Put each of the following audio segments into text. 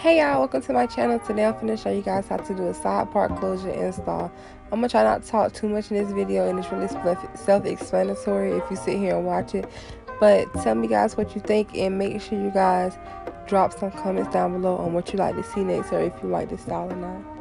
Hey y'all, welcome to my channel. Today I'm going to show you guys how to do a side part closure install. I'm going to try not to talk too much in this video, and it's really self-explanatory if you sit here and watch it. But tell me guys what you think, and make sure you guys drop some comments down below on what you like to see next, or if you like this style or not.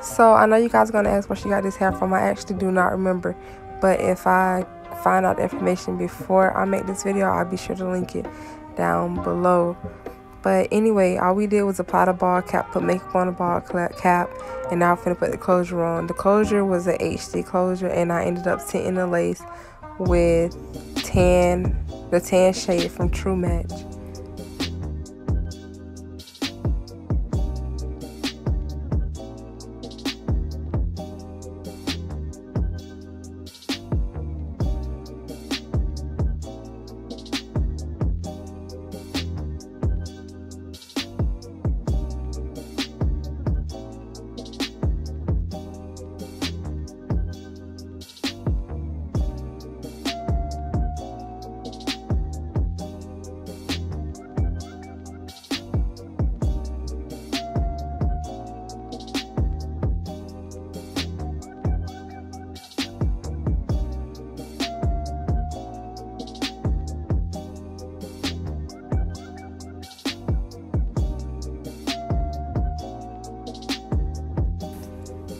So I know you guys are going to ask where she got this hair from. I actually do not remember, but if I find out the information before I make this video, I'll be sure to link it down below. But anyway, all we did was apply the ball cap, put makeup on the ball cap, and now I'm going to put the closure on. The closure was an HD closure, and I ended up tinting the lace with the tan shade from True Match.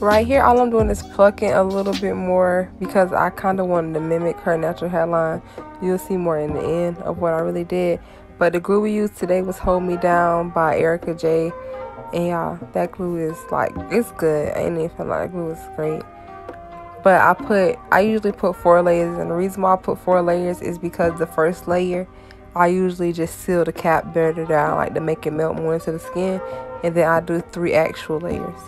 Right here, all I'm doing is plucking a little bit more because I kind of wanted to mimic her natural hairline. You'll see more in the end of what I really did. But the glue we used today was Hold Me Down by Erica J. And y'all, that glue is like, it's good. I ain't even feel like that glue is great. But I usually put 4 layers, and the reason why I put 4 layers is because the first layer, I usually just seal the cap better down, like to make it melt more into the skin. And then I do 3 actual layers.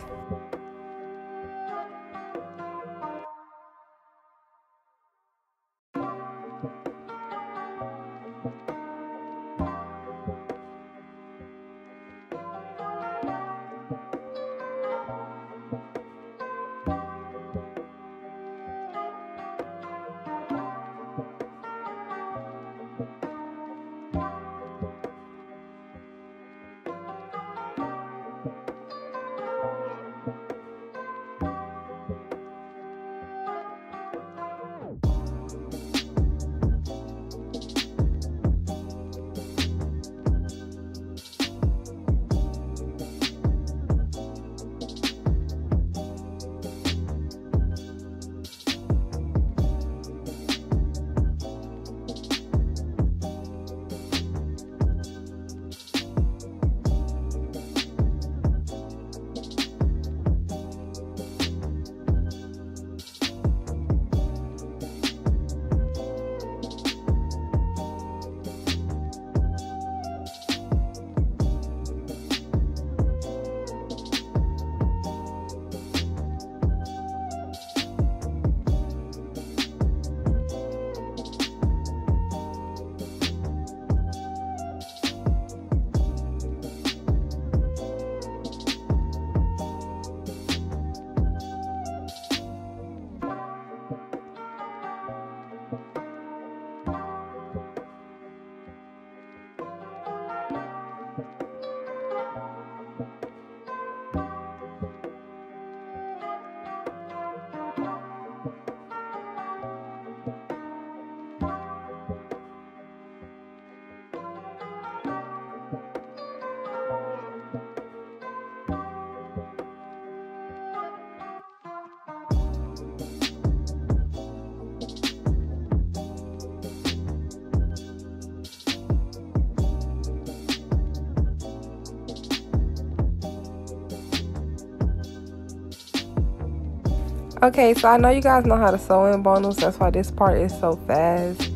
Okay, so I know you guys know how to sew in bundles. That's why this part is so fast.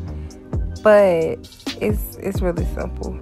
But it's really simple.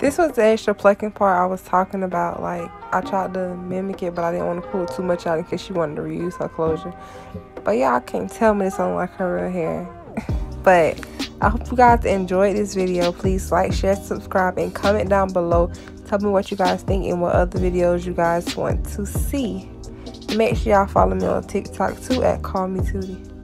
This was the extra plucking part I was talking about. Like, I tried to mimic it, but I didn't want to pull too much out in case she wanted to reuse her closure. But y'all can't tell me this don't like her real hair. But I hope you guys enjoyed this video. Please like, share, subscribe, and comment down below. Tell me what you guys think and what other videos you guys want to see. Make sure y'all follow me on TikTok too at Callmetoudiebookings.